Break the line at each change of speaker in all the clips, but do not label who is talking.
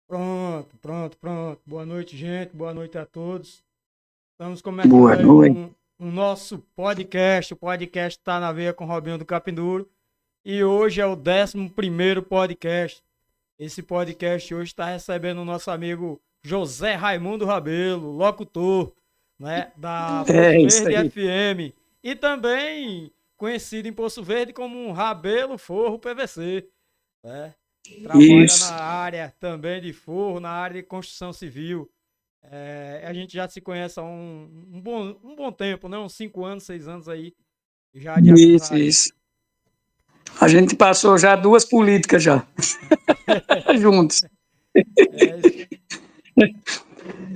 Pronto, pronto, pronto. Boa noite, gente. Boa noite a todos. Estamos começando
Boa
aí
noite.
um nosso podcast. O podcast está na veia com o Robinho do Capinduro. E hoje é o 11º podcast. Esse podcast hoje está recebendo o nosso amigo José Raimundo Rabelo, locutor, né, da Poço
É isso
Verde
aí.
FM. E também conhecido em Poço Verde como um Rabelo Forro PVC, né? Trabalha na
Isso.
área também de forro, na área de construção civil. A gente já se conhece há um bom tempo, né? Uns 5 anos, 6 anos aí já de
Isso,
amizade.
isso. A gente passou já duas políticas já, juntos.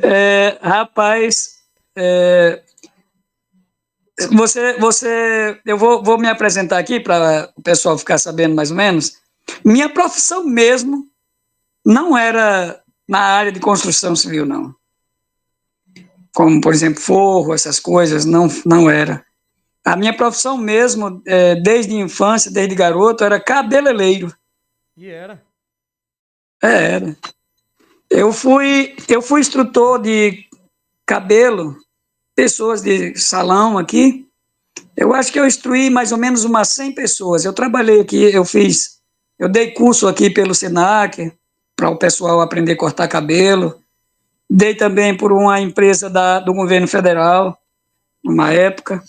É,
Rapaz, eu vou me apresentar aqui para o pessoal ficar sabendo mais ou menos. Minha profissão mesmo não era na área de construção civil, não. Como, por exemplo, forro, essas coisas, não era. A minha profissão mesmo, desde a infância, desde garoto, era cabeleireiro.
e era.
Era. Eu fui instrutor de cabelo, pessoas de salão aqui. Eu acho que eu instruí mais ou menos umas 100 pessoas. Eu trabalhei aqui, eu dei curso aqui pelo Senac, para o pessoal aprender a cortar cabelo. Dei também por uma empresa do governo federal, numa época.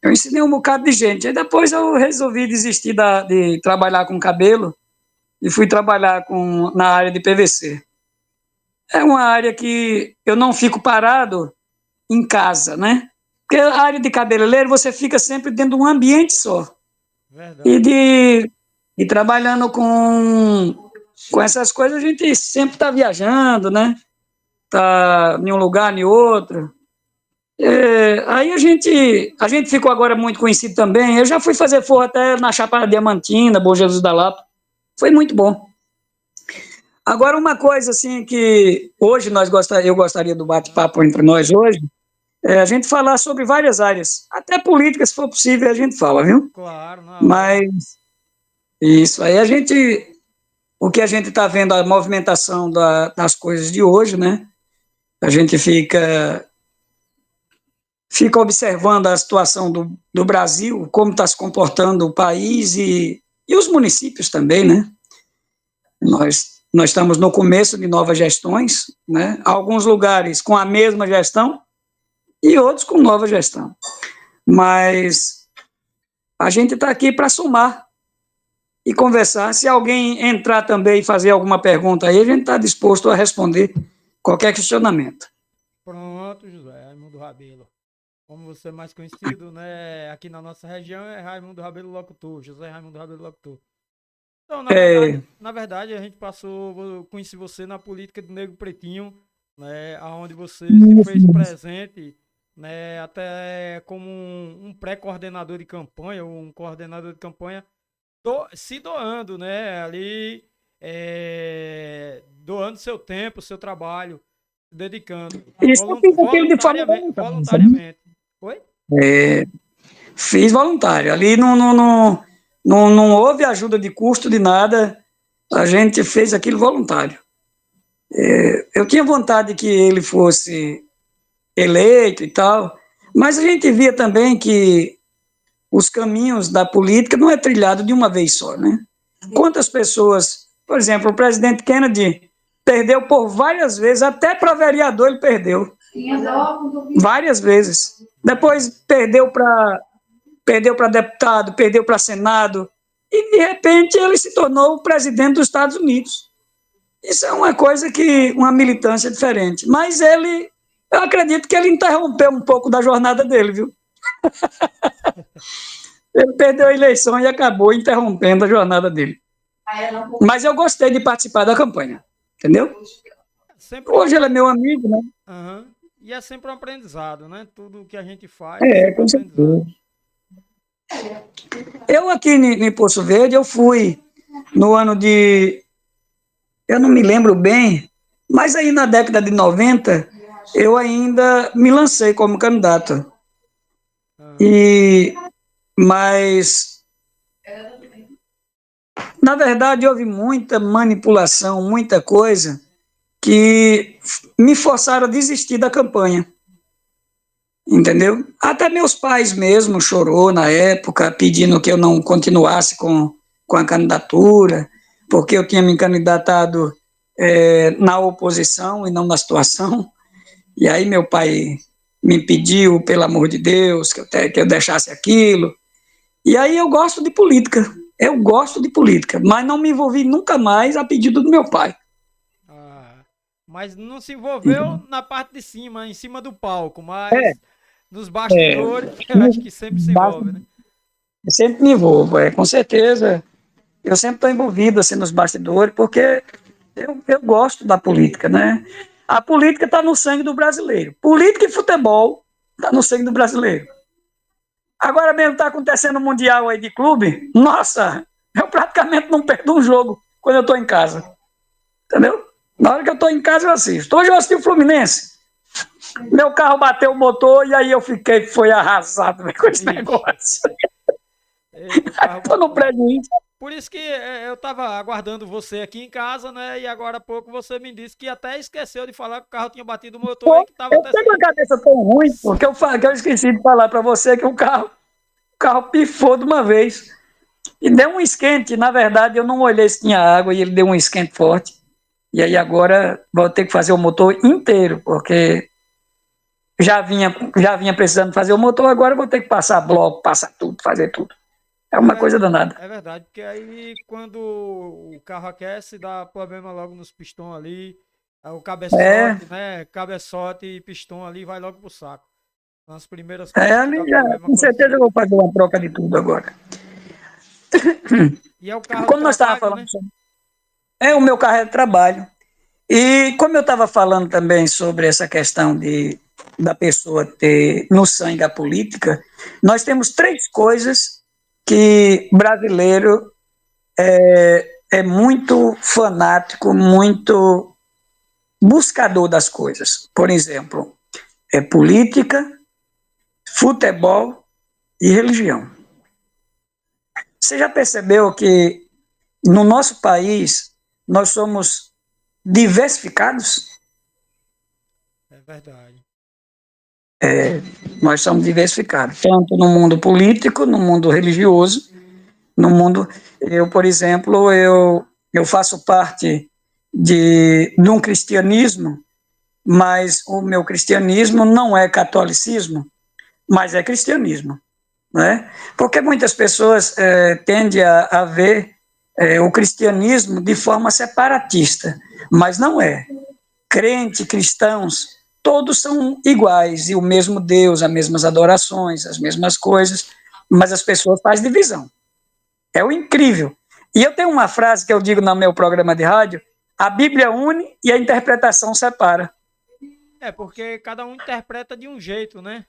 Eu ensinei um bocado de gente. Aí depois eu resolvi desistir de trabalhar com cabelo e fui trabalhar na área de PVC. É uma área que eu não fico parado em casa, né? Porque a área de cabeleireiro você fica sempre dentro de um ambiente só. E
Verdade.
de trabalhando com essas coisas, a gente sempre está viajando, né? Tá em um lugar, em outro. Aí a gente ficou agora muito conhecido também. Eu já fui fazer forro até na Chapada Diamantina, Bom Jesus da Lapa. Foi muito bom. Agora, uma coisa assim que hoje eu gostaria do bate-papo entre nós hoje, a gente falar sobre várias áreas, até política, se for possível, a gente fala, viu?
Claro, na hora.
Mas isso aí o que a gente está vendo, a movimentação das coisas de hoje, né? A gente fica observando a situação do Brasil, como está se comportando o país e os municípios também, né? Nós estamos no começo de novas gestões, né? Alguns lugares com a mesma gestão e outros com nova gestão. Mas a gente está aqui para somar e conversar. Se alguém entrar também e fazer alguma pergunta aí, a gente está disposto a responder qualquer questionamento.
Pronto, José Raimundo Rabelo. Como você é mais conhecido, né? Aqui na nossa região é Raimundo Rabelo Locutor, José Raimundo Rabelo Locutor. Então,
É,
na verdade, a gente passou, eu conheci você na política do Negro Pretinho, né, aonde você se fez presente, né, até como um pré-coordenador de campanha, ou um coordenador de campanha, se doando, né, ali, doando seu tempo, seu trabalho, se dedicando,
isso eu fiz aquilo de forma
voluntariamente,
voluntária, sabe?
voluntariamente. Oi?
Fiz voluntário. Ali não houve ajuda de custo de nada, a gente fez aquilo voluntário. Eu tinha vontade que ele fosse eleito e tal, mas a gente via também que os caminhos da política não é trilhado de uma vez só, né? Quantas pessoas, por exemplo, o presidente Kennedy perdeu por várias vezes, até para vereador ele perdeu, várias vezes. Depois perdeu para deputado, perdeu para senado, e de repente ele se tornou o presidente dos Estados Unidos. Isso é uma coisa uma militância diferente. Mas eu acredito que ele interrompeu um pouco da jornada dele, viu? Ele perdeu a eleição e acabou interrompendo a jornada dele. Mas eu gostei de participar da campanha, entendeu?
Sempre um
Hoje ele é
aprendizado.
meu amigo, né?
E é sempre um aprendizado, né? Tudo que a gente faz é sempre um
Com
aprendizado.
certeza. Eu aqui em Poço Verde, eu fui no ano de, eu não me lembro bem, mas aí na década de 90, eu ainda me lancei como candidato.
Aham.
E, mas, na verdade, houve muita manipulação, muita coisa, que me forçaram a desistir da campanha, entendeu? Até meus pais mesmo chorou na época, pedindo que eu não continuasse com a candidatura, porque eu tinha me candidatado na oposição e não na situação. E aí meu pai me pediu, pelo amor de Deus, que eu deixasse aquilo. E aí eu gosto de política, mas não me envolvi nunca mais a pedido do meu pai.
Mas não se envolveu na parte de cima, em cima do palco, mas nos
É,
bastidores, eu acho que sempre se envolve, né?
eu sempre me envolvo, com certeza. Eu sempre estou envolvido assim, nos bastidores, porque eu gosto da política, né? A política está no sangue do brasileiro. Política e futebol está no sangue do brasileiro. Agora mesmo está acontecendo o Mundial aí de clube, nossa, eu praticamente não perdo um jogo quando eu estou em casa, entendeu? Na hora que eu estou em casa eu assisto. Hoje eu assisti o Fluminense, meu carro bateu o motor e aí foi arrasado com esse negócio. Estou no prejuízo.
Por isso que eu estava aguardando você aqui em casa, né? E agora há pouco você me disse que até esqueceu de falar que o carro tinha batido o motor e que estava
Eu tenho uma cabeça tão ruim, porque eu esqueci de falar para você que o carro pifou de uma vez. E deu um esquente, na verdade eu não olhei se tinha água e ele deu um esquente forte. E aí agora vou ter que fazer o motor inteiro, porque já vinha precisando fazer o motor, agora eu vou ter que passar bloco, passar tudo, fazer tudo. É uma coisa danada.
É verdade, porque aí quando o carro aquece, dá problema logo nos pistões ali. O cabeçote, né? Cabeçote e pistão ali vai logo pro saco. Nas primeiras coisas.
Com certeza eu vou fazer uma troca de tudo agora.
E é o carro
como nós estávamos falando, né? O meu carro é de trabalho. E como eu estava falando também sobre essa questão da pessoa ter no sangue a política, nós temos 3 coisas que brasileiro é muito fanático, muito buscador das coisas. Por exemplo, política, futebol e religião. Você já percebeu que no nosso país nós somos diversificados?
É verdade.
Nós somos diversificados, tanto no mundo político, no mundo religioso, no mundo... Eu, por exemplo, eu faço parte de um cristianismo, mas o meu cristianismo não é catolicismo, mas é cristianismo, né? Porque muitas pessoas tendem a ver o cristianismo de forma separatista, mas não é. Crente, cristãos, todos são iguais, e o mesmo Deus, as mesmas adorações, as mesmas coisas, mas as pessoas fazem divisão. É o incrível. E eu tenho uma frase que eu digo no meu programa de rádio: a Bíblia une e a interpretação separa.
Porque cada um interpreta de um jeito, né?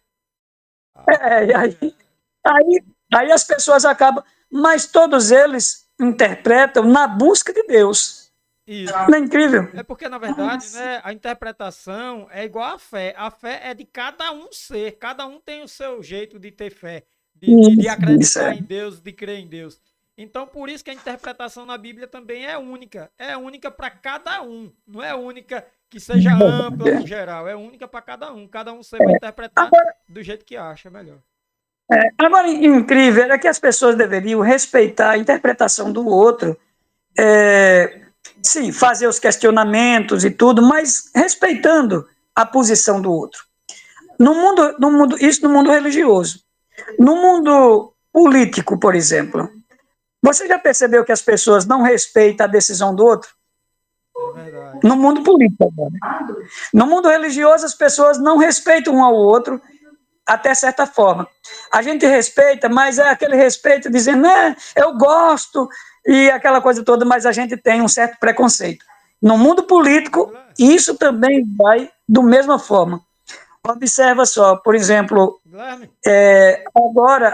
Aí as pessoas acabam, mas todos eles interpretam na busca de Deus.
Isso.
Não é incrível?
É porque, na verdade, né, a interpretação é igual à fé. A fé é de cada um ser. Cada um tem o seu jeito de ter fé, de acreditar em Deus, de crer em Deus. Então, por isso que a interpretação na Bíblia também é única. É única para cada um. Não é única que seja ampla no geral. É única para cada um. Cada um vai interpretar do jeito que acha melhor.
Agora, incrível é que as pessoas deveriam respeitar a interpretação do outro. Sim, fazer os questionamentos e tudo, mas respeitando a posição do outro. Isso no mundo religioso. No mundo político, por exemplo, você já percebeu que as pessoas não respeitam a decisão do outro?
É verdade.
No mundo político agora. No mundo religioso, as pessoas não respeitam um ao outro até certa forma. A gente respeita, mas é aquele respeito dizendo, eu gosto, e aquela coisa toda, mas a gente tem um certo preconceito. No mundo político, isso também vai da mesma forma. Observa só, por exemplo,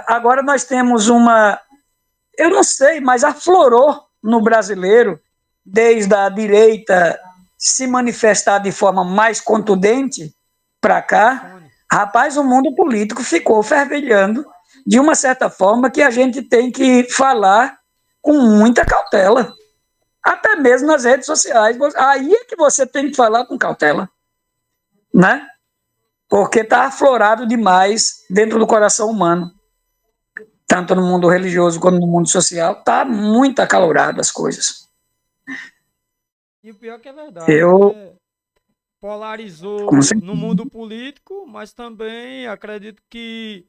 agora nós temos eu não sei, mas aflorou no brasileiro, desde a direita se manifestar de forma mais contundente para cá, rapaz, o mundo político ficou fervilhando de uma certa forma que a gente tem que falar com muita cautela. até mesmo nas redes sociais. Aí é que você tem que falar com cautela, né? Porque está aflorado demais dentro do coração humano, tanto no mundo religioso como no mundo social, está muito acalorado as coisas.
E o pior que é verdade, né? Polarizou no
Certeza.
mundo político, mas também acredito que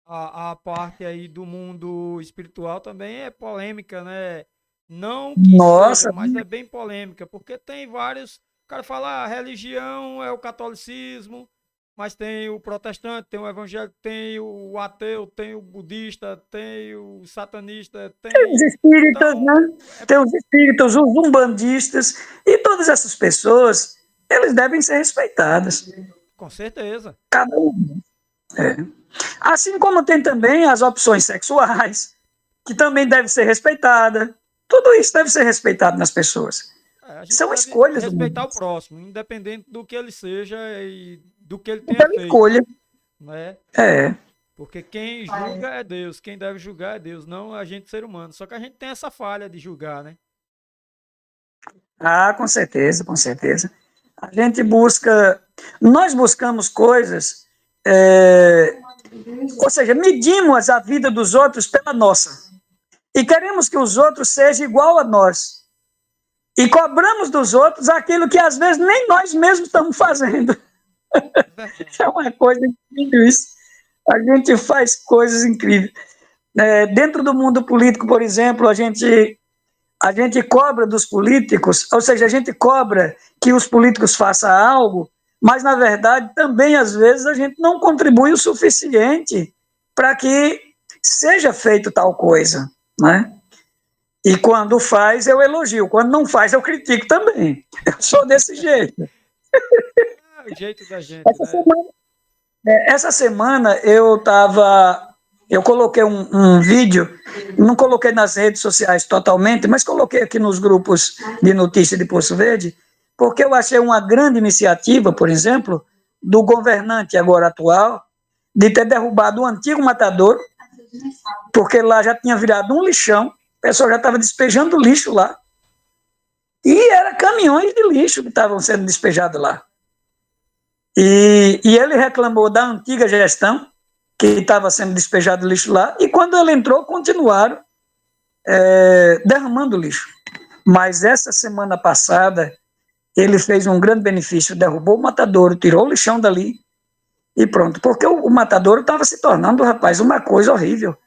a parte aí do mundo espiritual também é polêmica, né? Não que seja,
Nossa,
mas é bem polêmica, porque tem vários. O cara fala, religião é o catolicismo, mas tem o protestante, tem o evangélico, tem o ateu, tem o budista, tem o satanista,
tem os
tem.
espíritas, né?
Então, é
Tem os espíritas, os umbandistas, e todas essas pessoas, eles devem ser respeitadas.
com certeza.
Cada um. É. Assim como tem também as opções sexuais, que também deve ser respeitada. Tudo isso deve ser respeitado nas pessoas.
A gente
São
deve
escolhas
respeitar o
humanas.
próximo, independente do que ele seja e do que ele tenha
Pela
feito,
escolha.
né?
É.
Porque quem julga é Deus, quem deve julgar é Deus, não a gente ser humano. Só que a gente tem essa falha de julgar, né?
Ah, com certeza, com certeza. A gente busca, nós buscamos coisas, ou seja, medimos a vida dos outros pela nossa. E queremos que os outros sejam igual a nós. E cobramos dos outros aquilo que às vezes nem nós mesmos estamos fazendo. É uma coisa incrível isso. A gente faz coisas incríveis. Dentro do mundo político, por exemplo, a gente cobra dos políticos, ou seja, a gente cobra que os políticos façam algo, mas, na verdade, também, às vezes, a gente não contribui o suficiente para que seja feito tal coisa, né? E quando faz, eu elogio. Quando não faz, eu critico também. Eu sou desse jeito.
É o jeito da gente,
Essa
né?
semana, essa semana eu coloquei um vídeo, não coloquei nas redes sociais totalmente, mas coloquei aqui nos grupos de notícia de Poço Verde, porque eu achei uma grande iniciativa, por exemplo, do governante agora atual, de ter derrubado o antigo matadouro, porque lá já tinha virado um lixão, o pessoal já estava despejando lixo lá, e era caminhões de lixo que estavam sendo despejados lá. E ele reclamou da antiga gestão, que estava sendo despejado lixo lá, e quando ele entrou, continuaram derramando lixo. Mas essa semana passada, ele fez um grande benefício, derrubou o matadouro, tirou o lixão dali, e pronto, porque o matadouro estava se tornando, rapaz, uma coisa horrível.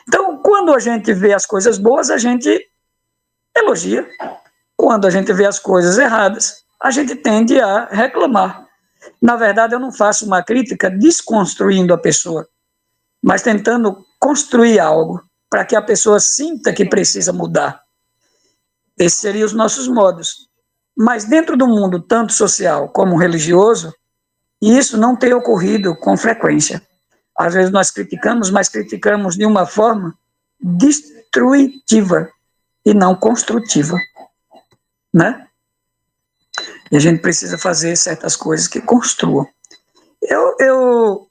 Então, quando a gente vê as coisas boas, a gente elogia. Quando a gente vê as coisas erradas, a gente tende a reclamar. Na verdade, eu não faço uma crítica desconstruindo a pessoa, mas tentando construir algo para que a pessoa sinta que precisa mudar. Esses seriam os nossos modos. Mas dentro do mundo, tanto social como religioso, isso não tem ocorrido com frequência. Às vezes nós criticamos, mas criticamos de uma forma destrutiva e não construtiva, né? E a gente precisa fazer certas coisas que construam. Eu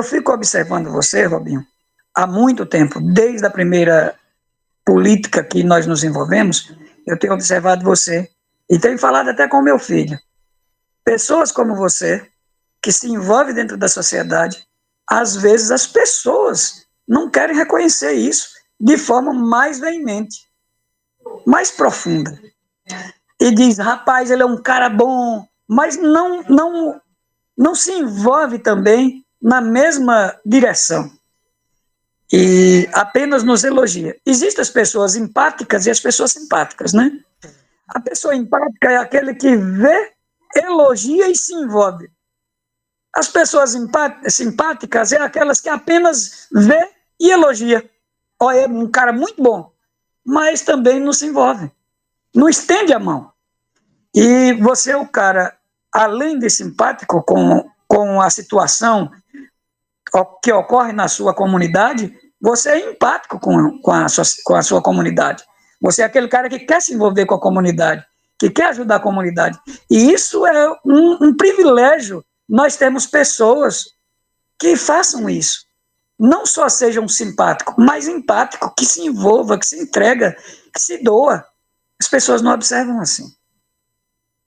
fico observando você, Robinho, há muito tempo, desde a primeira política que nós nos envolvemos, eu tenho observado você e tenho falado até com meu filho. Pessoas como você, que se envolvem dentro da sociedade, às vezes as pessoas não querem reconhecer isso de forma mais veemente, mais profunda. E diz, rapaz, ele é um cara bom, mas não se envolve também na mesma direção. E apenas nos elogia. Existem as pessoas empáticas e as pessoas simpáticas, né? A pessoa empática é aquele que vê, elogia e se envolve. As pessoas simpáticas é aquelas que apenas vê e elogia. Olha, é um cara muito bom, mas também não se envolve. Não estende a mão. E você é o cara, além de simpático com a situação que ocorre na sua comunidade, você é empático com a sua comunidade. Você é aquele cara que quer se envolver com a comunidade, que quer ajudar a comunidade. E isso é um privilégio. Nós temos pessoas que façam isso. Não só sejam simpáticos, mas empáticos, que se envolva, que se entrega, que se doa. As pessoas não observam assim.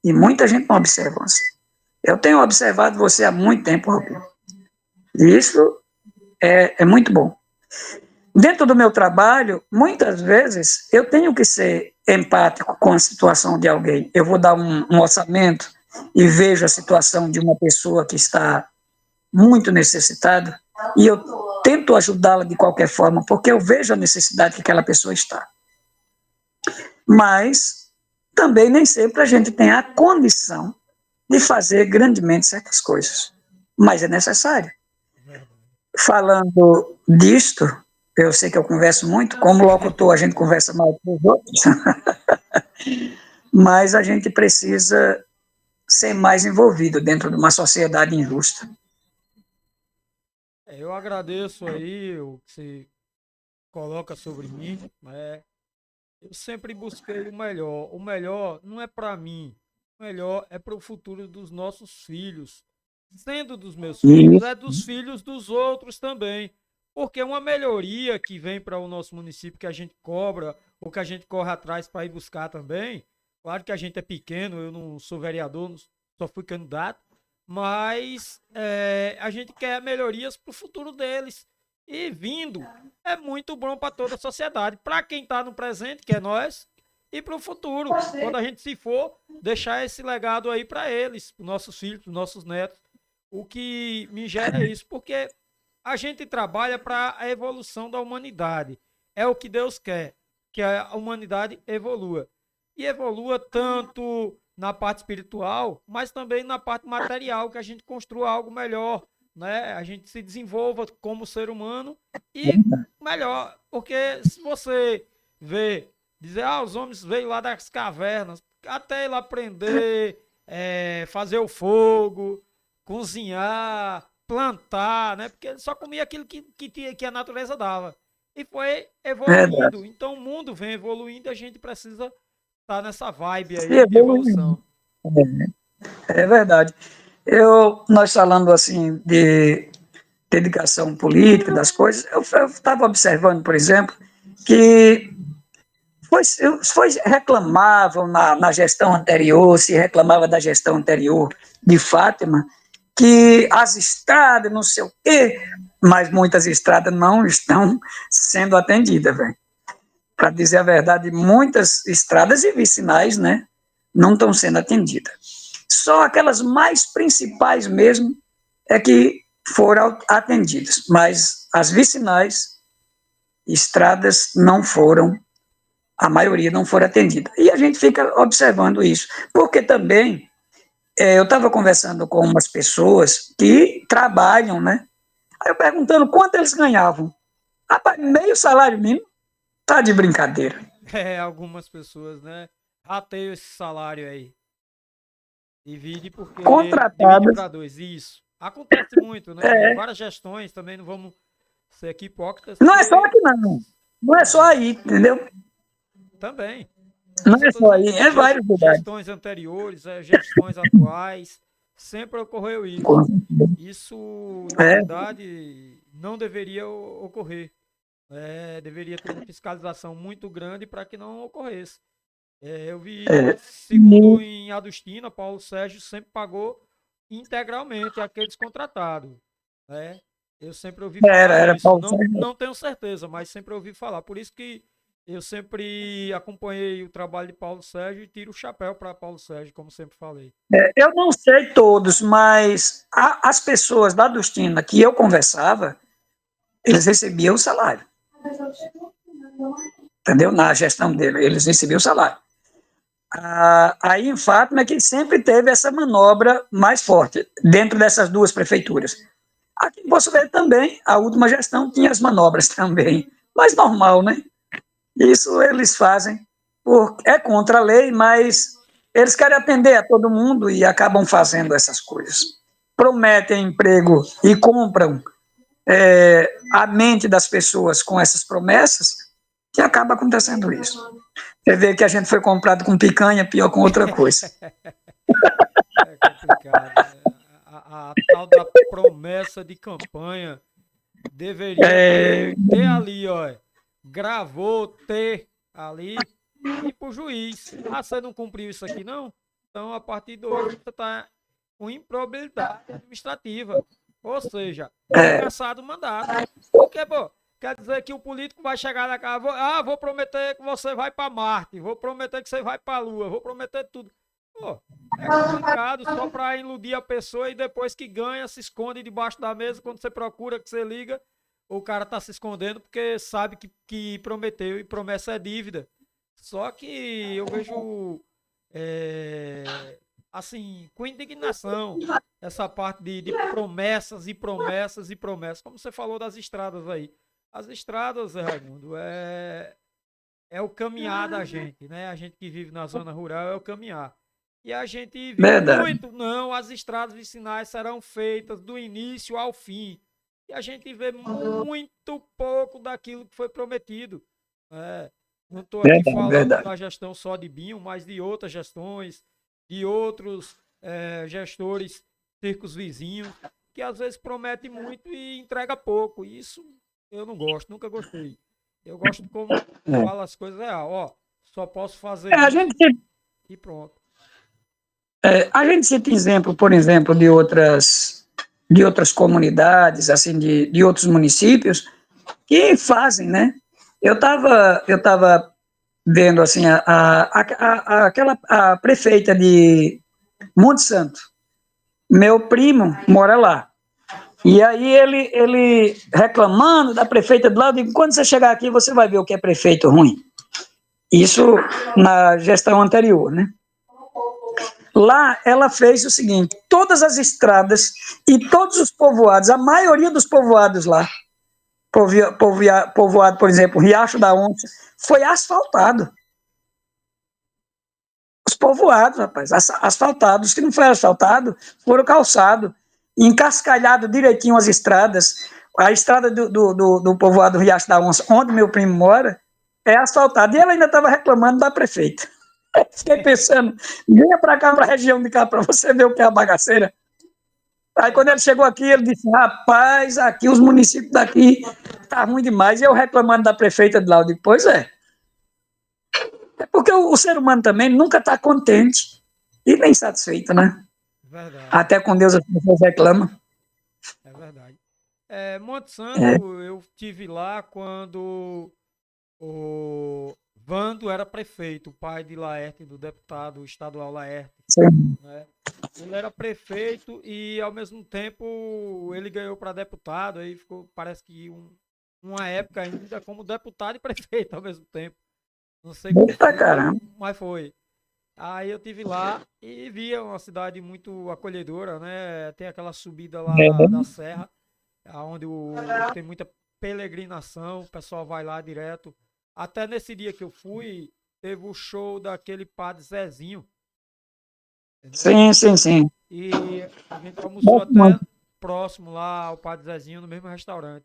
E muita gente não observa assim. Eu tenho observado você há muito tempo, Robinho. E isso é muito bom. Dentro do meu trabalho, muitas vezes, eu tenho que ser empático com a situação de alguém. Eu vou dar um orçamento e vejo a situação de uma pessoa que está muito necessitada e eu tento ajudá-la de qualquer forma, porque eu vejo a necessidade que aquela pessoa está. Mas também nem sempre a gente tem a condição de fazer grandemente certas coisas. Mas é necessário. Falando disto, eu sei que eu converso muito, como locutor a gente conversa mal com os outros, mas a gente precisa ser mais envolvido dentro de uma sociedade injusta.
Eu agradeço aí o que você coloca sobre mim, né? Eu sempre busquei o melhor. O melhor não é para mim, o melhor é para o futuro dos nossos filhos. Sendo dos meus filhos, é dos filhos dos outros também. Porque uma melhoria que vem para o nosso município, que a gente cobra, ou que a gente corre atrás para ir buscar também. Claro que a gente é pequeno, eu não sou vereador, só fui candidato, mas a gente quer melhorias para o futuro deles. E vindo, é muito bom para toda a sociedade, para quem está no presente, que é nós, e para o futuro, quando a gente se for, deixar esse legado aí para eles, para nossos filhos, para nossos netos. O que me gera é isso, porque a gente trabalha para a evolução da humanidade. É o que Deus quer, que a humanidade evolua. E evolua tanto na parte espiritual, mas também na parte material, que a gente construa algo melhor, né? A gente se desenvolva como ser humano e melhor, porque se você vê, dizer, os homens veio lá das cavernas, até ir lá aprender, fazer o fogo, cozinhar, plantar, né? Porque ele só comia aquilo que a natureza dava. E foi
Verdade.
evoluindo. Então o mundo vem evoluindo e a gente precisa estar nessa vibe
Se
aí de
evolui.
evolução.
É verdade. Nós falando assim de dedicação política, das coisas, eu estava observando, por exemplo, que reclamavam na gestão anterior, se reclamava da gestão anterior de Fátima, que as estradas, não sei o quê, mas muitas estradas não estão sendo atendidas, velho. Para dizer a verdade, muitas estradas e vicinais, né, não estão sendo atendidas. Só aquelas mais principais mesmo é que foram atendidas, mas as vicinais, estradas não foram, a maioria não foram atendidas. E a gente fica observando isso, porque também eu estava conversando com umas pessoas que trabalham, né? Aí eu perguntando quanto eles ganhavam. Rapaz, meio salário mínimo, tá de brincadeira.
Algumas pessoas, né? Rateiam esse salário aí. Divide
Contratadas.
para dois. Isso. Acontece muito, né? Em várias gestões também, não vamos ser aqui hipócritas,
Não é só
porque
aqui, não. Não é só aí, entendeu?
também.
Não
Mas eu
é
estou
só
dizendo
aí,
que
é vários lugares.
gestões anteriores, gestões atuais, sempre ocorreu isso. Isso, na
É,
verdade, não deveria ocorrer. Deveria ter uma fiscalização muito grande para que não ocorresse. Eu vi,
é.
segundo em Adustina, Paulo Sérgio sempre pagou integralmente aqueles contratados, né? Eu sempre ouvi falar
Era
isso.
Paulo
Não,
Sérgio.
não tenho certeza, mas sempre ouvi falar. Por isso que eu sempre acompanhei o trabalho de Paulo Sérgio e tiro o chapéu para Paulo Sérgio, como sempre falei.
Eu não sei todos, mas as pessoas da Adustina que eu conversava, eles recebiam o salário, entendeu? Na gestão dele, eles recebiam o salário. Aí em Fátima é que sempre teve essa manobra mais forte, dentro dessas duas prefeituras. Aqui em Poço Velho também, a última gestão tinha as manobras também, mas normal, né? Isso eles fazem, é contra a lei, mas eles querem atender a todo mundo e acabam fazendo essas coisas. Prometem emprego e compram a mente das pessoas com essas promessas, que acaba acontecendo isso. Você vê que a gente foi comprado com picanha, pior com outra coisa.
É complicado, né? A tal da promessa de campanha deveria ter ali, ó. Gravou ter ali. ir para o juiz. Ah, você não cumpriu isso aqui, não? Então, a partir de hoje, você está com improbidade administrativa. Ou seja, é cassado o mandato. Porque, pô, quer dizer que o político vai chegar na casa, vou prometer que você vai para Marte, vou prometer que você vai para a Lua, vou prometer tudo. Pô, é complicado só para iludir a pessoa e depois que ganha, se esconde debaixo da mesa, quando você procura, que você liga, o cara tá se escondendo porque sabe que prometeu e promessa é dívida. Só que eu vejo, assim, com indignação, essa parte de promessas e promessas e promessas, como você falou das estradas aí. As estradas, Zé Raimundo, é o caminhar da gente, né? A gente que vive na zona rural é o caminhar. E a gente viu
Verdade.
muito, não, as estradas vicinais serão feitas do início ao fim. E a gente vê muito pouco daquilo que foi prometido. Né? Não estou aqui
Verdade,
falando
verdade.
da gestão só de Binho, mas de outras gestões, de outros gestores, circos vizinhos, que às vezes promete muito e entrega pouco. Isso eu não gosto, nunca gostei. Eu gosto como
É.
fala as coisas real, ó, só posso fazer
A
isso
gente, cita-
e pronto.
a gente cita exemplo, por exemplo, de outras comunidades, assim, de outros municípios, que fazem, né? Eu tava vendo, assim, a prefeita de Monte Santo. Meu primo mora lá. E aí ele reclamando da prefeita do lado, e quando você chegar aqui, você vai ver o que é prefeito ruim. Isso na gestão anterior, né? Lá ela fez o seguinte: todas as estradas e todos os povoados, a maioria dos povoados lá, povoado, por exemplo, Riacho da Onça, foi asfaltado. Os povoados, rapaz, asfaltados. Os que não foi asfaltado foram calçados, encascalhado direitinho as estradas. A estrada do povoado Riacho da Onça, onde meu primo mora, é asfaltada. E ela ainda estava reclamando da prefeita. Fiquei pensando, venha para cá, para a região de cá, para você ver o que é a bagaceira. Aí quando ele chegou aqui, ele disse, rapaz, aqui os municípios daqui tá ruim demais. E eu reclamando da prefeita de lá, eu digo, pois é porque o ser humano também nunca está contente e nem satisfeito, né?
Verdade,
Até com Deus as pessoas reclamam.
é verdade. Monte
É,
Santo, eu tive lá quando o Vando era prefeito, o pai de Laerte, do deputado estadual Laerte,
sim.
né? Ele era prefeito e ao mesmo tempo ele ganhou para deputado, aí ficou, parece que uma época ainda como deputado e prefeito ao mesmo tempo. Não sei como
Eita
foi,
caramba.
mas foi. Aí eu tive lá e via uma cidade muito acolhedora, né? Tem aquela subida lá da
É,
serra, onde tem muita peregrinação, o pessoal vai lá direto. Até nesse dia que eu fui, teve o show daquele padre Zezinho, entendeu?
sim, sim, sim.
E a gente almoçou
Gosto muito.
até próximo lá ao padre Zezinho, no mesmo restaurante.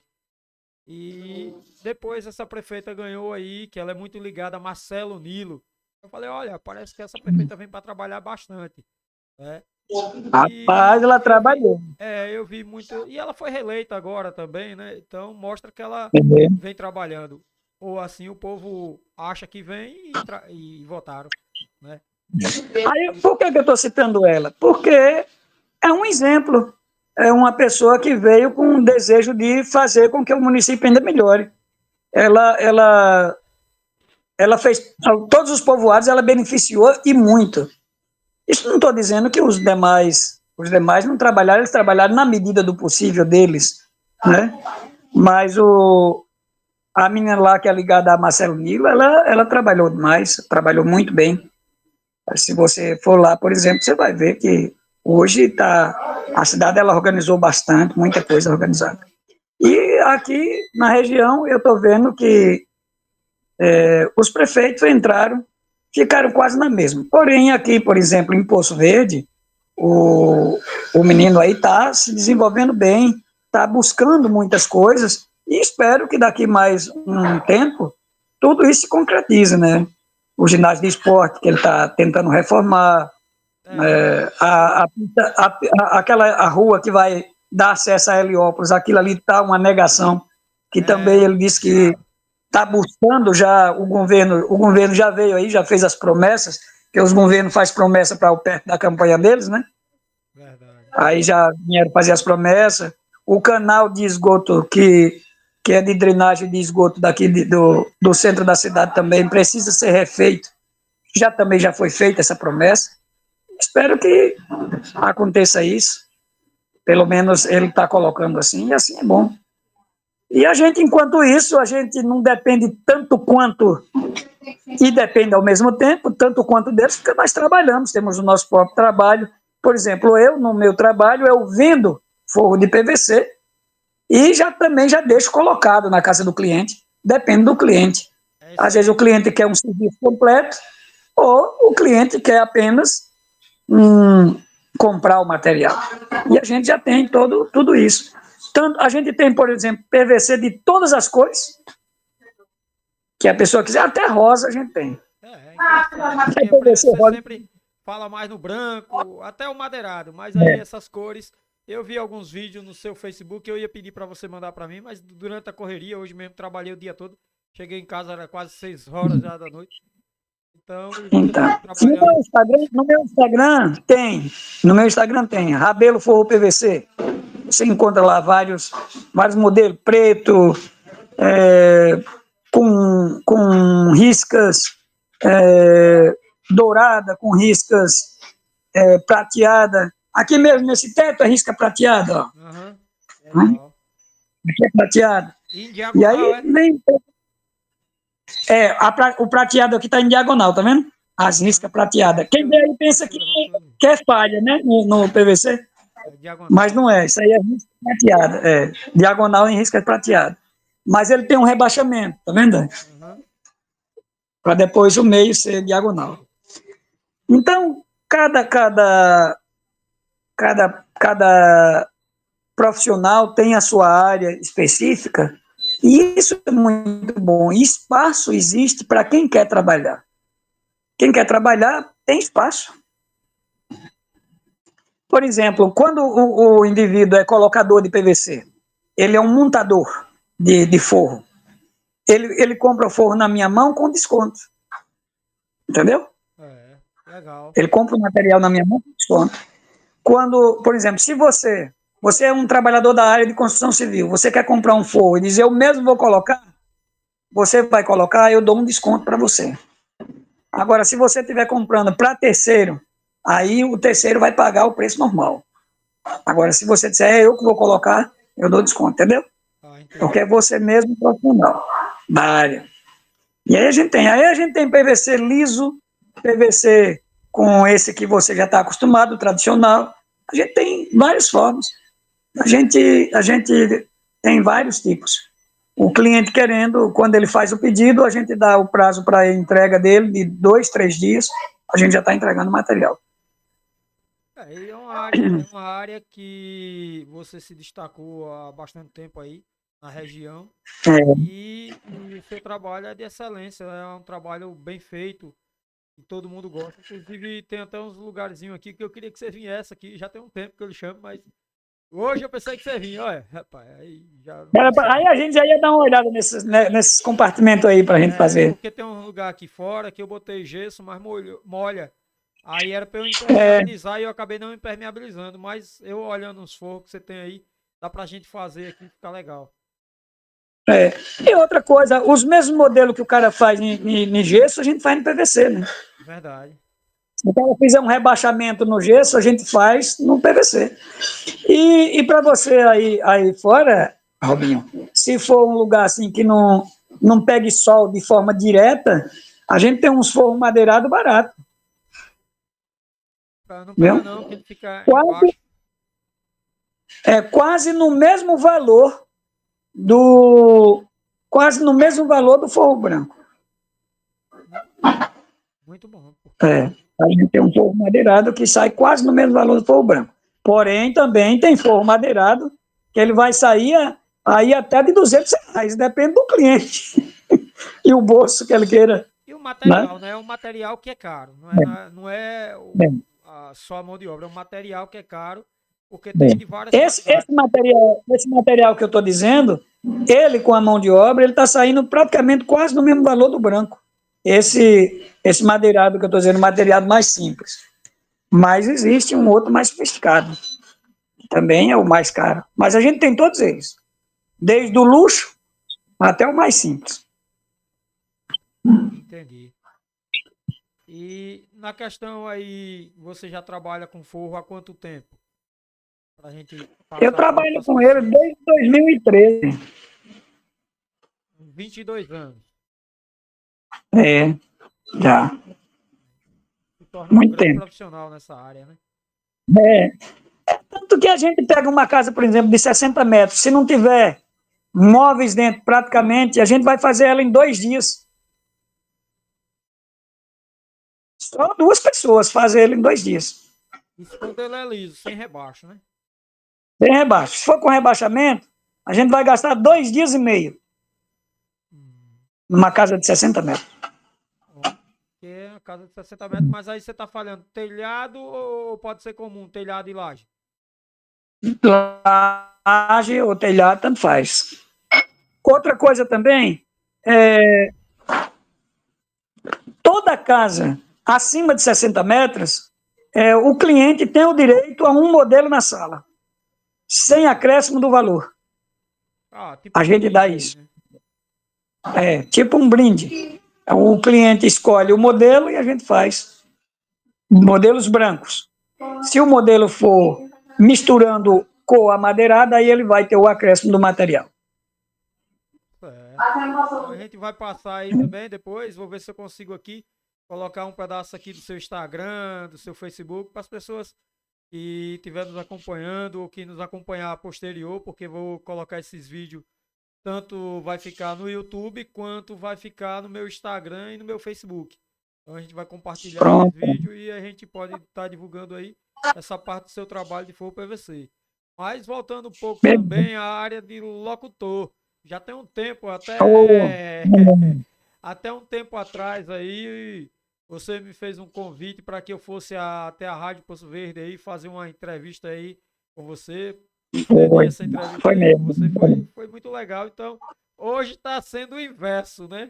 E depois essa prefeita ganhou aí, que ela é muito ligada a Marcelo Nilo. Eu falei, olha, parece que essa prefeita vem para trabalhar bastante, né?
Rapaz,
E
ela trabalhou.
eu vi muito. E ela foi reeleita agora também, né? Então mostra que ela
Entendeu?
vem trabalhando. Ou assim o povo acha que vem e votaram, né?
Aí, por que eu estou citando ela? Porque é um exemplo. É uma pessoa que veio com um desejo de fazer com que o município ainda melhore. Ela, ela, ela fez todos os povoados, ela beneficiou e muito. Isso não estou dizendo que os demais não trabalharam, eles trabalharam na medida do possível deles, né? Mas a menina lá que é ligada a Marcelo Nilo, ela trabalhou demais, trabalhou muito bem. Se você for lá, por exemplo, você vai ver que hoje a cidade ela organizou bastante, muita coisa organizada. E aqui na região eu estou vendo que os prefeitos entraram, ficaram quase na mesma. Porém, aqui, por exemplo, em Poço Verde, o menino aí está se desenvolvendo bem, está buscando muitas coisas, e espero que daqui mais um tempo tudo isso se concretize, né? O ginásio de esporte que ele está tentando reformar,
É,
aquela rua que vai dar acesso a Heliópolis, aquilo ali está uma negação, que também
é,
ele disse que está buscando já o governo já veio aí, já fez as promessas, que os governos fazem promessa para o perto da campanha deles, né?
Verdade.
Aí já vieram fazer as promessas. O canal de esgoto, que é de drenagem de esgoto daqui do centro da cidade também, precisa ser refeito. Também já foi feita essa promessa. Espero que aconteça isso. Pelo menos ele está colocando assim, e assim é bom. E a gente, enquanto isso, a gente não depende tanto quanto, e depende ao mesmo tempo, tanto quanto deles, porque nós trabalhamos, temos o nosso próprio trabalho. Por exemplo, eu, no meu trabalho, eu vendo forro de PVC e também já deixo colocado na casa do cliente, depende do cliente. Às vezes o cliente quer um serviço completo ou o cliente quer apenas comprar o material. E a gente já tem tudo isso. Tanto, a gente tem, por exemplo, PVC de todas as cores, que a pessoa quiser, até rosa a gente tem.
Interessante. PVC rosa. Sempre fala mais no branco, até o madeirado, mas aí essas cores, eu vi alguns vídeos no seu Facebook, eu ia pedir para você mandar para mim, mas durante a correria, hoje mesmo trabalhei o dia todo, cheguei em casa, era quase 6 horas já da noite. Então
no meu Instagram tem Rabelo Forro PVC. Você encontra lá vários modelos, preto, com riscas dourada, com riscas prateada. Aqui mesmo nesse teto é risca prateada, ó. Aqui é prateado. E aí vem o prateado aqui está em diagonal, tá vendo? As riscas prateadas. Quem vê aí pensa que é falha, né? No PVC. Mas não é, isso aí é risca prateada. Diagonal em risca prateada. Mas ele tem um rebaixamento, tá vendo? Para depois o meio ser diagonal. Então, cada profissional tem a sua área específica. E isso é muito bom. E espaço existe para quem quer trabalhar. Quem quer trabalhar tem espaço. Por exemplo, quando o indivíduo é colocador de PVC, ele é um montador de forro. Ele compra o forro na minha mão com desconto. Entendeu?
Legal.
Ele compra o material na minha mão com desconto. Quando, por exemplo, se você é um trabalhador da área de construção civil, você quer comprar um forro e dizer, eu mesmo vou colocar, você vai colocar, eu dou um desconto para você. Agora, se você estiver comprando para terceiro, aí o terceiro vai pagar o preço normal. Agora, se você disser, eu que vou colocar, eu dou desconto, entendeu? Porque é você mesmo profissional da área. E aí a gente tem PVC liso, PVC com esse que você já está acostumado, tradicional. A gente tem várias formas. A gente tem vários tipos. O cliente querendo, quando ele faz o pedido, a gente dá o prazo para a entrega dele de 2, 3 dias, a gente já está entregando o material.
É uma área que você se destacou há bastante tempo aí na região. E o seu trabalho é de excelência, é um trabalho bem feito e todo mundo gosta. Inclusive, tem até uns lugarzinhos aqui que eu queria que você viesse aqui. Já tem um tempo que eu lhe chamo, mas hoje eu pensei que você vinha. Olha, rapaz,
aí a gente já ia dar uma olhada nesses compartimentos aí pra gente fazer.
Porque tem um lugar aqui fora que eu botei gesso, mas molha. Aí era para eu impermeabilizar e eu acabei não impermeabilizando. Mas eu olhando os forros que você tem aí, dá pra gente fazer aqui, ficar legal.
E outra coisa, os mesmos modelos que o cara faz em gesso, a gente faz no PVC, né?
Verdade.
Se o cara fizer um rebaixamento no gesso, a gente faz no PVC. E para você aí fora, Robinho, se for um lugar assim que não pegue sol de forma direta, a gente tem uns forros madeirados baratos.
Não pega não, que ele fica embaixo.
Quase no mesmo valor do forro branco.
Muito bom.
A gente tem um forro madeirado que sai quase no mesmo valor do forro branco. Porém, também tem forro madeirado que ele vai sair aí até de R$200, depende do cliente e o bolso que ele queira.
E o material, né? É um material que é caro, não é só a mão de obra, é um material que é caro porque tem de várias qualidades.
Esse material que eu estou dizendo, ele com a mão de obra, ele está saindo praticamente quase no mesmo valor do branco. Esse madeirado que eu estou dizendo, madeirado mais simples. Mas existe um outro mais sofisticado, que também é o mais caro. Mas a gente tem todos eles, desde o luxo até o mais simples.
Entendi. E na questão aí, você já trabalha com forro há quanto tempo? Pra gente
Eu
passar
trabalho
para
com ele desde 2013.
22 anos.
É, já.
Se torna um
Muito
grande
tempo.
profissional nessa área, né?
É. Tanto que a gente pega uma casa, por exemplo, de 60 metros, se não tiver móveis dentro praticamente, a gente vai fazer ela em 2 dias. Só 2 pessoas fazem ela em 2 dias.
Isso quando ele é liso, sem rebaixo, né?
Sem rebaixo. Se for com rebaixamento, a gente vai gastar 2 dias e meio numa casa de 60 metros.
Que é a casa de 60 metros, mas aí você tá falando telhado ou pode ser comum, telhado e laje?
Laje ou telhado, tanto faz. Outra coisa também, toda casa acima de 60 metros, o cliente tem o direito a um modelo na sala, sem acréscimo do valor.
Tipo
a gente dá isso. Né? Tipo um brinde. O cliente escolhe o modelo e a gente faz modelos brancos. Se o modelo for misturando cor amadeirada, aí ele vai ter o acréscimo do material.
Então a gente vai passar aí também depois, vou ver se eu consigo aqui colocar um pedaço aqui do seu Instagram, do seu Facebook, para as pessoas que estiver nos acompanhando ou que nos acompanhar posterior, porque vou colocar esses vídeos, tanto vai ficar no YouTube, quanto vai ficar no meu Instagram e no meu Facebook. Então a gente vai compartilhar esse vídeo e a gente pode estar divulgando aí essa parte do seu trabalho de forro PVC. Mas voltando um pouco também à área de locutor. Já tem um tempo, até um tempo atrás aí, você me fez um convite para que eu fosse até a Rádio Poço Verde aí, fazer uma entrevista aí com você. Essa entrevista aí com você foi muito legal. Então, hoje está sendo o inverso, né?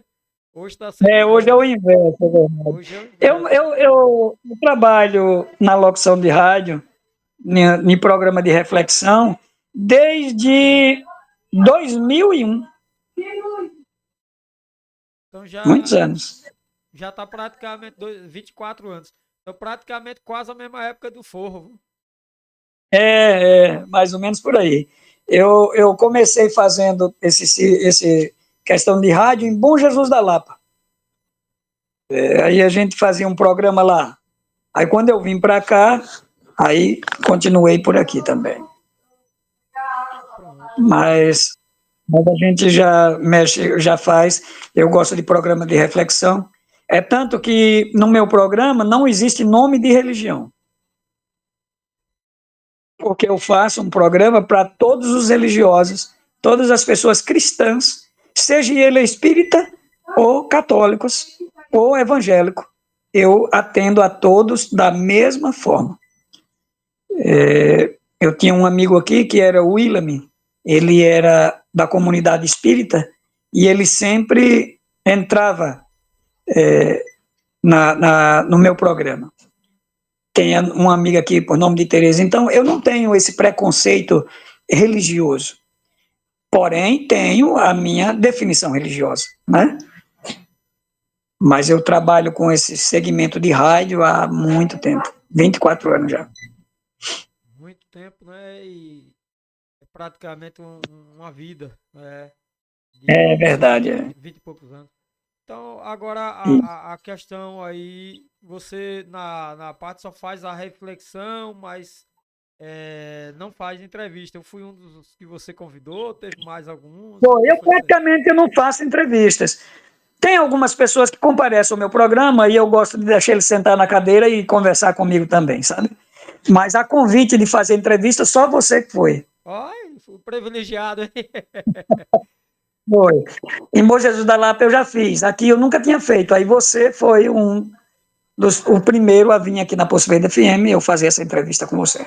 Hoje está sendo
hoje é o inverso. Hoje é o inverso. Eu trabalho na locução de rádio, em programa de reflexão, desde 2001.
Então
muitos anos.
Já está praticamente 24 anos. Então, praticamente quase a mesma época do forro.
Mais ou menos por aí. Eu comecei fazendo esse questão de rádio em Bom Jesus da Lapa. Aí a gente fazia um programa lá. Aí quando eu vim para cá, aí continuei por aqui também. Mas a gente já mexe, já faz. Eu gosto de programa de reflexão. É tanto que no meu programa não existe nome de religião. Porque eu faço um programa para todos os religiosos, todas as pessoas cristãs, seja ele espírita ou católicos ou evangélico. Eu atendo a todos da mesma forma. Eu tinha um amigo aqui que era o William, ele era da comunidade espírita e ele sempre entrava no meu programa. Tem uma amiga aqui por nome de Tereza. Então, eu não tenho esse preconceito religioso. Porém, tenho a minha definição religiosa, né? Mas eu trabalho com esse segmento de rádio há muito tempo. 24 anos já.
Muito tempo, né? E é praticamente uma vida, né?
É verdade.
20 e poucos anos. Então, agora a questão aí, você na parte só faz a reflexão, mas não faz entrevista. Eu fui um dos que você convidou, teve mais alguns?
Eu praticamente não faço entrevistas. Tem algumas pessoas que comparecem ao meu programa e eu gosto de deixar eles sentar na cadeira e conversar comigo também, sabe? Mas a convite de fazer entrevista, só você que foi.
Ai, fui privilegiado, hein?
Foi. Em Bom Jesus da Lapa eu já fiz. Aqui eu nunca tinha feito. Aí você foi o primeiro a vir aqui na Poço Verde FM e eu fazer essa entrevista com você.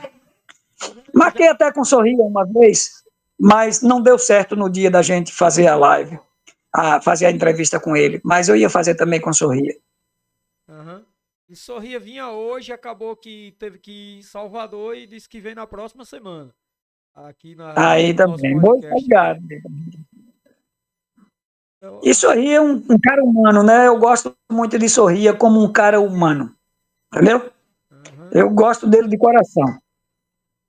Marquei até com Sorria uma vez, mas não deu certo no dia da gente fazer a live, fazer a entrevista com ele. Mas eu ia fazer também com Sorria.
Aham. E Sorria vinha hoje, acabou que teve que ir em Salvador e disse que vem na próxima semana. Aqui
Aí
no nosso
também, vou estar
podcast
ligado.
aqui. Então,
E Sorria é um cara humano, né? Eu gosto muito de Sorria como um cara humano, entendeu?
aham.
Eu gosto dele de coração.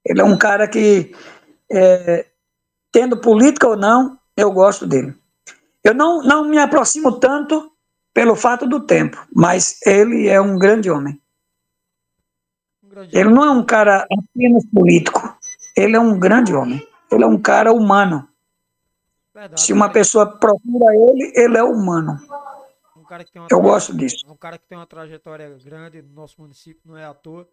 Ele é um cara que, tendo política ou não, eu gosto dele. Eu não me aproximo tanto pelo fato do tempo, mas ele é um grande homem.
Um grande
Ele
homem.
não é um cara apenas político, ele é um grande homem. Ele é um cara humano.
Verdade,
Se uma pessoa procura ele, ele é humano.
um cara que tem
Eu gosto disso.
um cara que tem uma trajetória grande no nosso município, não é à toa.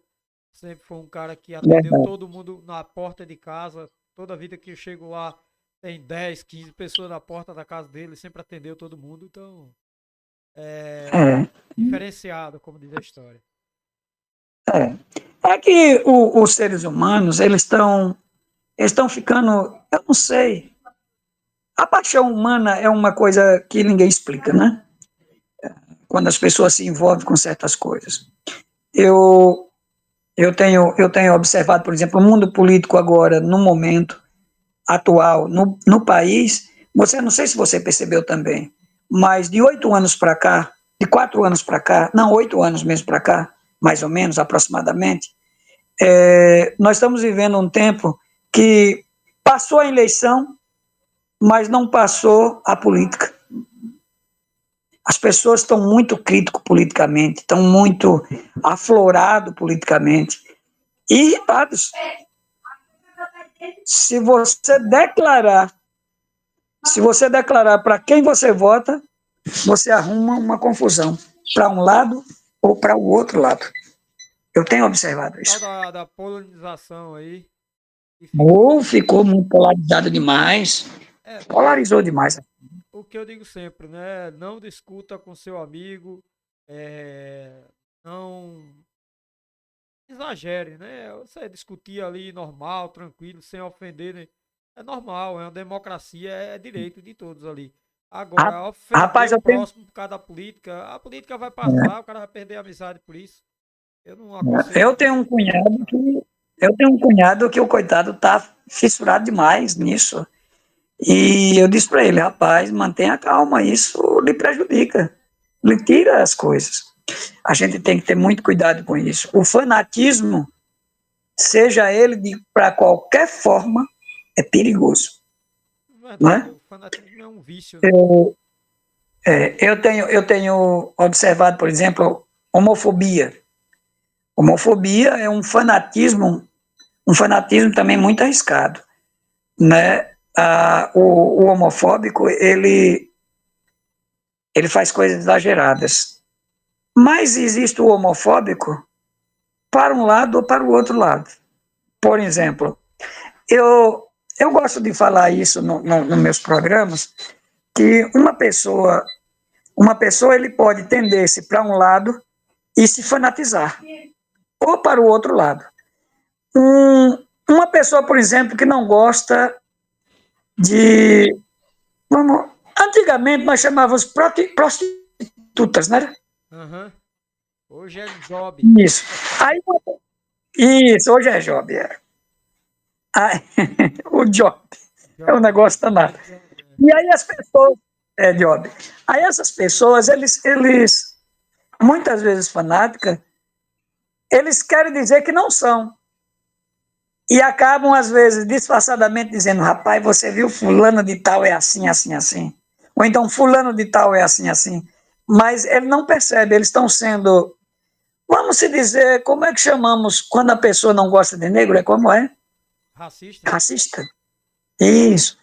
Sempre foi um cara que atendeu
Verdade.
todo mundo na porta de casa. Toda vida que eu chego lá, tem 10, 15 pessoas na porta da casa dele, sempre atendeu todo mundo. Então, é
É,
diferenciado, como diz a história.
é. É que os seres humanos, eles estão ficando, eu não sei. A paixão humana é uma coisa que ninguém explica, né? Quando as pessoas se envolvem com certas coisas. Eu, eu tenho observado, por exemplo, o mundo político agora, no momento atual, no país, você não sei se você percebeu também, mas de 8 anos para cá, de 4 anos para cá, não, 8 anos mesmo para cá, mais ou menos, aproximadamente, nós estamos vivendo um tempo que passou a eleição, mas não passou a política. As pessoas estão muito críticas politicamente, estão muito aflorados politicamente e irritados. Se você declarar, se você declarar para quem você vota, você arruma uma confusão para um lado ou para o outro lado. Eu tenho observado
Tal
isso.
da polonização aí, que
Ou
ficou.
ficou muito polarizado demais,
É,
polarizou demais.
o que eu digo sempre, né? Não discuta com seu amigo, não exagere, né? Você discutir ali normal, tranquilo, sem ofender, né? É normal, é uma democracia, é direito de todos ali. Agora, ofender
Rapaz,
o
eu tenho,
próximo por causa da política, a política vai passar, o cara vai perder a amizade por isso. Eu não aconselho
eu
ninguém
tenho
a
um
fazer isso,
cunhado
não.
que eu tenho um cunhado que o coitado tá fissurado demais nisso. E eu disse para ele, rapaz, mantenha calma, isso lhe prejudica, lhe tira as coisas. A gente tem que ter muito cuidado com isso. O fanatismo, seja ele de para qualquer forma, é perigoso, não
Verdade,
é?
o fanatismo é um vício, né?
Eu, eu tenho observado, por exemplo, homofobia. Homofobia é um fanatismo também muito arriscado, né? O homofóbico, ele faz coisas exageradas. Mas existe o homofóbico para um lado ou para o outro lado. Por exemplo, eu, eu gosto de falar isso nos meus programas, que uma pessoa ele pode tender-se para um lado e se fanatizar, ou para o outro lado. Uma pessoa, por exemplo, que não gosta de. Antigamente nós chamávamos prostitutas, né?
Aham. Hoje é job.
Isso. Aí, isso, hoje é job. Aí, o job é um
Job.
negócio danado. E aí as pessoas. É, job. Aí essas pessoas, eles muitas vezes fanáticas, eles querem dizer que não são. E acabam, às vezes, disfarçadamente dizendo: rapaz, você viu, fulano de tal é assim, assim, assim. Ou então, fulano de tal é assim, assim. Mas ele não percebe, eles estão sendo. Vamos se dizer, como é que chamamos quando a pessoa não gosta de negro? É como é?
Racista?
Racista. Isso.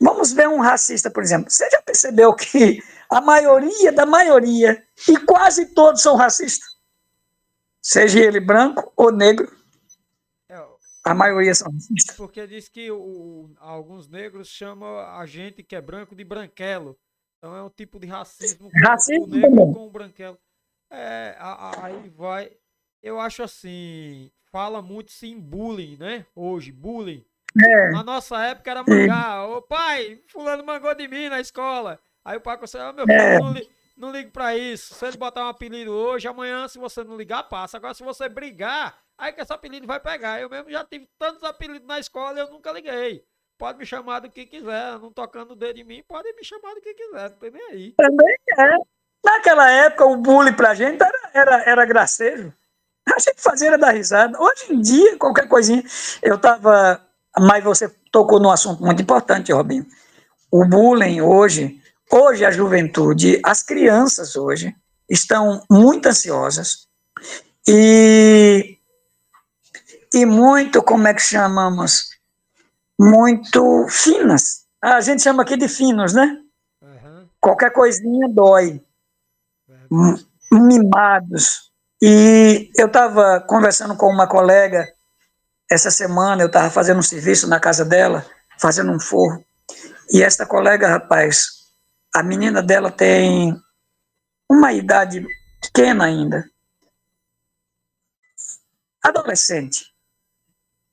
Vamos ver um racista, por exemplo. Você já percebeu que a maioria da maioria, e quase todos são racistas? Seja ele branco ou negro,
É,
a maioria são racistas.
porque diz que alguns negros chamam a gente que é branco de branquelo. Então é um tipo de racismo com o
Racismo
negro
também.
com o branquelo. É, aí vai. eu acho assim, fala muito sim bullying, né? Hoje, bullying. Na nossa época era
E,
mangar. Ô pai, fulano mangou de mim na escola. Aí o pai conseguiu, meu filho,
é,
não ligue pra isso. Se ele botar um apelido hoje, amanhã, se você não ligar, passa. Agora, se você brigar, aí que esse apelido vai pegar. Eu mesmo já tive tantos apelidos na escola e eu nunca liguei. Pode me chamar do que quiser, não tocando o dedo em mim, pode me chamar do que quiser, não tem nem aí.
também é. Naquela época, o bullying pra gente era gracejo. A gente fazia era dar risada. Hoje em dia, qualquer coisinha. Eu tava. Mas você tocou num assunto muito importante, Robinho. O bullying hoje a juventude, as crianças hoje, estão muito ansiosas e, e muito, como é que chamamos? Muito finas. A gente chama aqui de finos, né?
Aham,
Qualquer coisinha dói.
verdade.
Mimados. E eu estava conversando com uma colega essa semana, eu estava fazendo um serviço na casa dela, fazendo um forro. E essa colega, rapaz, a menina dela tem uma idade pequena ainda, adolescente.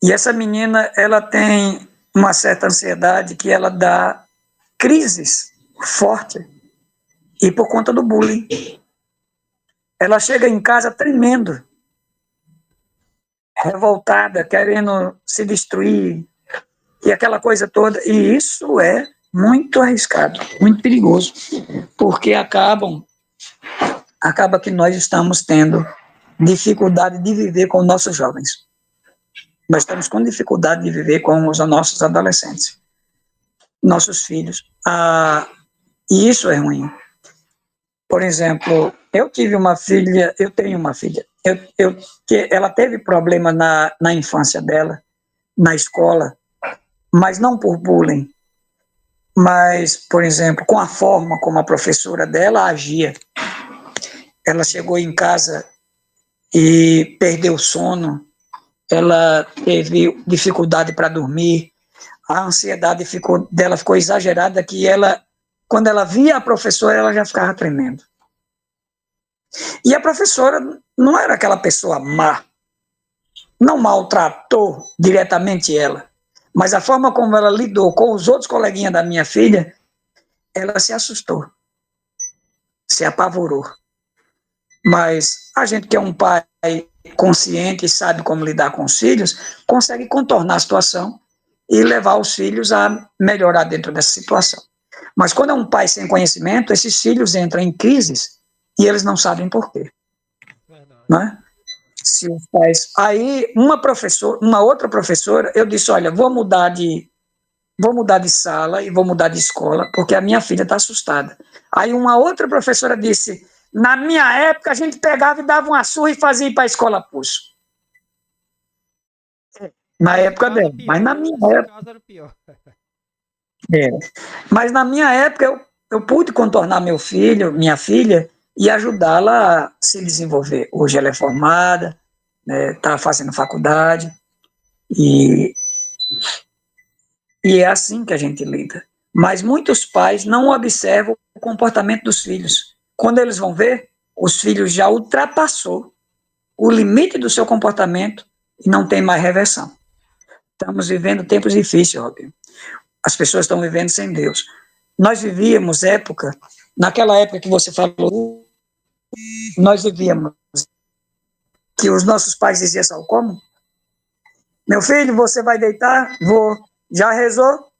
E essa menina, ela tem uma certa ansiedade que ela dá crises fortes e por conta do bullying. Ela chega em casa tremendo, revoltada, querendo se destruir e aquela coisa toda. E isso é muito arriscado, muito perigoso, porque acaba que nós estamos tendo dificuldade de viver com nossos jovens. Nós estamos com dificuldade de viver com os nossos adolescentes, nossos filhos. E isso é ruim. Por exemplo, eu tive uma filha, eu tenho uma filha, que ela teve problema na infância dela, na escola, mas não por bullying, mas, por exemplo, com a forma como a professora dela agia. Ela chegou em casa e perdeu o sono, ela teve dificuldade para dormir, a ansiedade dela ficou exagerada que ela, quando ela via a professora, ela já ficava tremendo. E a professora não era aquela pessoa má, não maltratou diretamente ela, mas a forma como ela lidou com os outros coleguinhas da minha filha, ela se assustou, se apavorou. Mas a gente que é um pai consciente e sabe como lidar com os filhos, consegue contornar a situação e levar os filhos a melhorar dentro dessa situação. Mas quando é um pai sem conhecimento, esses filhos entram em crises e eles não sabem por quê.
Verdade.
Não é? Se os pais. Aí, uma outra professora, eu disse: olha, vou mudar de sala e vou mudar de escola, porque a minha filha está assustada. Aí uma outra professora disse: na minha época, a gente pegava e dava uma surra e fazia ir para a escola pulso. Na
Nesse
época
caso é
dela. Mas
pior.
na minha
Nesse
época.
caso era pior.
É. Mas na minha época, eu pude contornar meu filho, minha filha, e ajudá-la a se desenvolver. Hoje ela é formada, está fazendo faculdade, e, e é assim que a gente lida. Mas muitos pais não observam o comportamento dos filhos. Quando eles vão ver, os filhos já ultrapassou o limite do seu comportamento e não tem mais reversão. Estamos vivendo tempos difíceis, Robin. As pessoas estão vivendo sem Deus. Nós vivíamos naquela época que você falou, nós vivíamos que os nossos pais diziam assim, como? Meu filho, você vai deitar? Vou. Já rezou?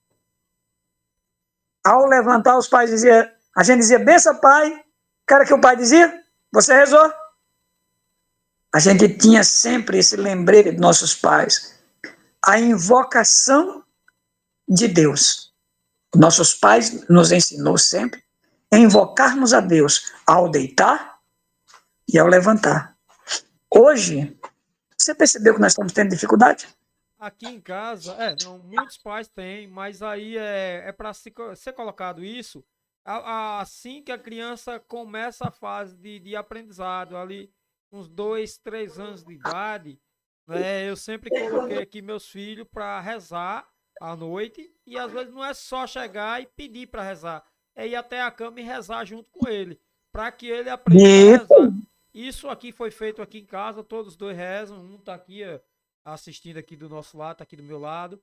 Ao levantar, os pais diziam, a gente dizia, benção, pai. O cara que o pai dizia, você rezou? A gente tinha sempre esse lembrete de nossos pais. A invocação de Deus. Nossos pais nos ensinou sempre a invocarmos a Deus ao deitar e ao levantar. Hoje, você percebeu que nós estamos tendo dificuldade?
Aqui em casa, não, muitos pais têm, mas aí é para ser colocado isso assim que a criança começa a fase de aprendizado, ali uns 2, 3 anos de idade, né? Eu sempre coloquei aqui meus filhos para rezar à noite e às vezes não é só chegar e pedir para rezar, é ir até a cama e rezar junto com ele, para que ele aprenda a
Isso,
rezar. Isso aqui foi feito aqui em casa, todos os dois rezam, um tá aqui assistindo aqui do nosso lado, tá aqui do meu lado,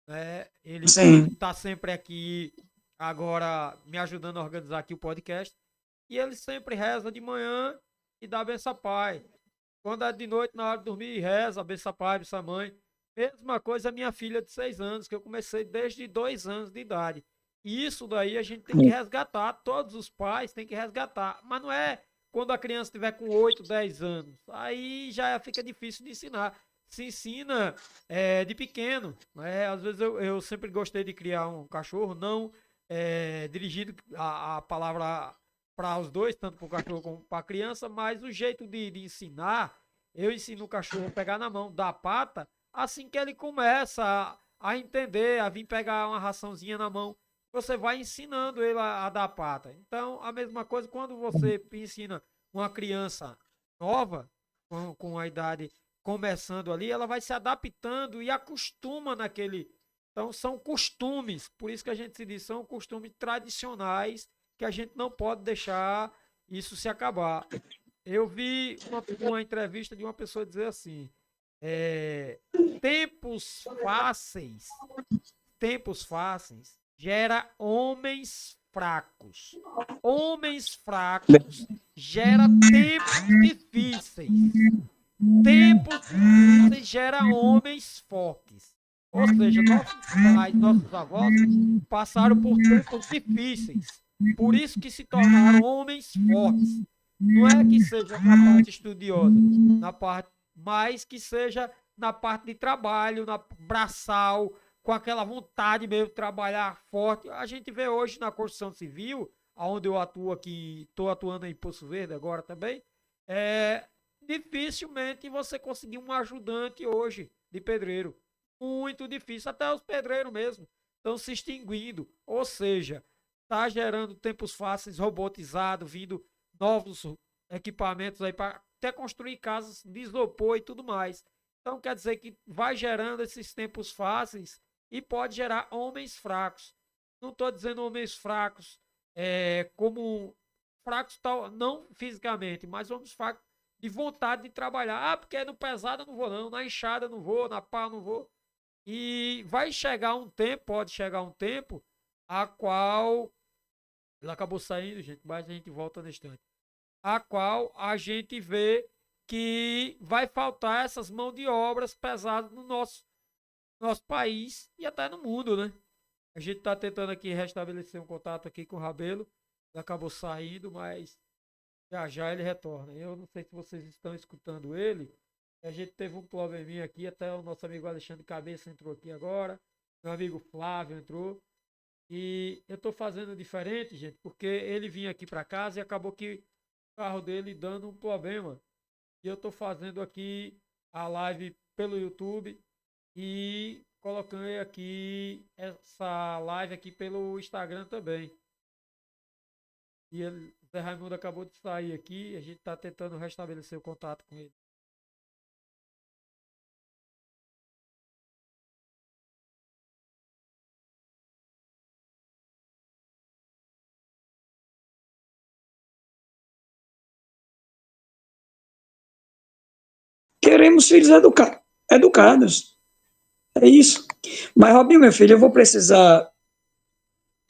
né? Ele
Sim.
tá sempre aqui agora me ajudando a organizar aqui o podcast. E ele sempre reza de manhã e dá benção pai. Quando é de noite, na hora de dormir, reza, benção pai, benção mãe. Mesma coisa a minha filha de 6 anos, que eu comecei desde 2 anos de idade. E isso daí a gente tem que resgatar, todos os pais têm que resgatar. Mas não é quando a criança estiver com 8, 10 anos. Aí já fica difícil de ensinar. Se ensina de pequeno. Né? Às vezes eu sempre gostei de criar um cachorro, não dirigindo a palavra para os dois, tanto para o cachorro como para a criança, mas o jeito de ensinar, eu ensino o cachorro a pegar na mão da pata, assim que ele começa a entender, a vir pegar uma raçãozinha na mão, você vai ensinando ele a dar pata. Então, a mesma coisa quando você ensina uma criança nova, com a idade começando ali, ela vai se adaptando e acostuma naquele. Então, são costumes, por isso que a gente se diz, são costumes tradicionais que a gente não pode deixar isso se acabar. Eu vi uma entrevista de uma pessoa dizer assim: é, tempos fáceis, tempos fáceis gera homens fracos. Homens fracos gera tempos difíceis. Tempos difíceis gera homens fortes. Ou seja, nossos pais, nossos avós passaram por tempos difíceis. Por isso que se tornaram homens fortes. Não é que seja na parte estudiosa, na parte, mas que seja na parte de trabalho, na braçal, com aquela vontade mesmo de trabalhar forte. A gente vê hoje na construção civil, onde eu atuo aqui, estou atuando em Poço Verde agora também, dificilmente você conseguir um ajudante hoje de pedreiro. Muito difícil, até os pedreiros mesmo estão se extinguindo. Ou seja, está gerando tempos fáceis, robotizado, vindo novos equipamentos aí para até construir casas de isopor e tudo mais. Então quer dizer que vai gerando esses tempos fáceis e pode gerar homens fracos. Não estou dizendo homens fracos como fracos tal, não fisicamente, mas homens fracos de vontade de trabalhar. Ah, porque no pesado eu não vou não, na enxada eu não vou, na pá eu não vou. E vai chegar um tempo, pode chegar um tempo, a qual. Ele acabou saindo, gente, mas a gente volta no instante. A qual a gente vê que vai faltar essas mãos de obras pesadas no nosso país e até no mundo, né? A gente está tentando aqui restabelecer um contato aqui com o Rabelo. Ele acabou saindo, mas já já ele retorna. Eu não sei se vocês estão escutando ele. A gente teve um probleminha aqui, até o nosso amigo Alexandre Cabeça entrou aqui agora. Meu amigo Flávio entrou. E eu tô fazendo diferente, gente, porque ele vinha aqui para casa e acabou que o carro dele dando um problema. E eu tô fazendo aqui a live pelo YouTube e colocando aqui essa live aqui pelo Instagram também. E ele, o Zé Raimundo acabou de sair aqui, a gente tá tentando restabelecer o contato com ele.
Queremos filhos educados. É isso. Mas, Robinho, meu filho, eu vou precisar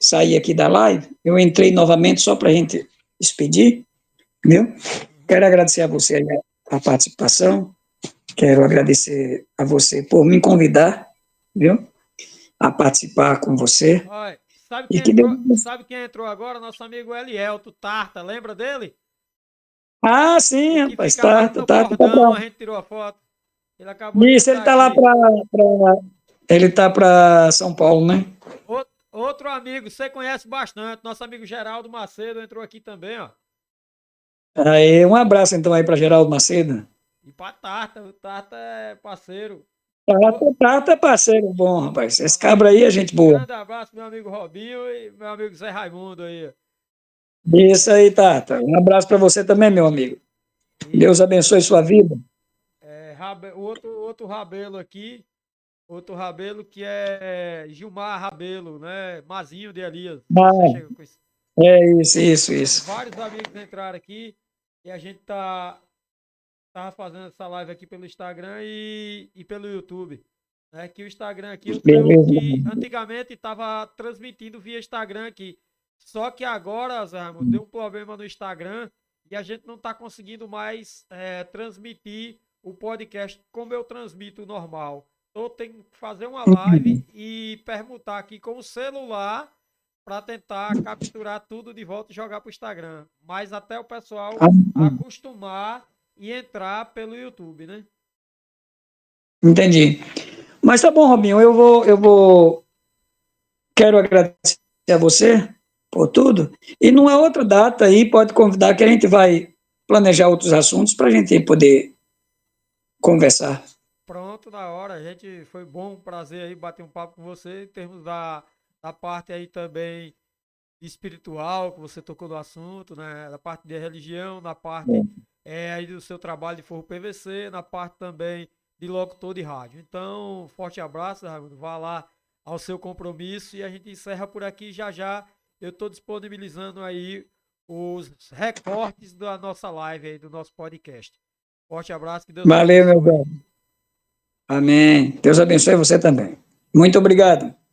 sair aqui da live. Eu entrei novamente só para a gente despedir, viu? Quero agradecer a você a participação. Quero agradecer a você por me convidar, viu? A participar com você.
Olha, sabe
E
quem
que
entrou,
Deus...
sabe quem entrou agora? Nosso amigo Elielto Tarta, lembra dele?
Ah, sim,
O que
rapaz,
ficava ali no
tá
cordão,
pra...
a gente tirou a foto. Ele acabou de
Isso,
entrar aqui.
ele tá para São Paulo, né?
Outro amigo, você conhece bastante, nosso amigo Geraldo Macedo entrou aqui também, ó.
Aí, um abraço então aí para Geraldo Macedo.
E pra Tarta, o Tarta é parceiro.
Tata é parceiro bom, rapaz. Esse
Ó,
cabra aí é gente boa.
grande abraço, meu amigo Robinho e meu amigo Zé Raimundo aí.
Isso aí, Tata. Um abraço para você também, meu amigo.
E
Deus abençoe sua vida.
o outro Rabelo aqui, outro Rabelo que é Gilmar Rabelo, né? Mazinho de Elias. Não sei se você chega
Ah,
com isso.
é isso,
Então,
isso.
vários amigos entraram aqui e a gente tá tava fazendo essa live aqui pelo Instagram e pelo YouTube. Né? Que o Instagram aqui, eu
Beleza.
que antigamente estava transmitindo via Instagram aqui. Só que agora, Zé Raimundo, deu um problema no Instagram e a gente não está conseguindo mais transmitir o podcast como eu transmito normal. Então, eu tenho que fazer uma live e permutar aqui com o celular para tentar capturar tudo de volta e jogar para o Instagram. Mas até o pessoal acostumar e entrar pelo YouTube, né?
Entendi. Mas tá bom, Robinho, quero agradecer a você por tudo. E numa outra data aí, pode convidar que a gente vai planejar outros assuntos para a gente poder conversar.
Pronto, na hora. A gente foi bom, um prazer aí bater um papo com você em termos da parte aí também espiritual, que você tocou no assunto, né? Da parte de religião, na parte aí do seu trabalho de forro PVC, na parte também de locutor de rádio. Então, forte abraço, Raimundo. Vá lá ao seu compromisso e a gente encerra por aqui. Já já eu estou disponibilizando aí os recortes da nossa live aí, do nosso podcast. Forte abraço, que Deus
Valeu, meu
abençoe.
bem. Amém. Deus abençoe você também. Muito obrigado.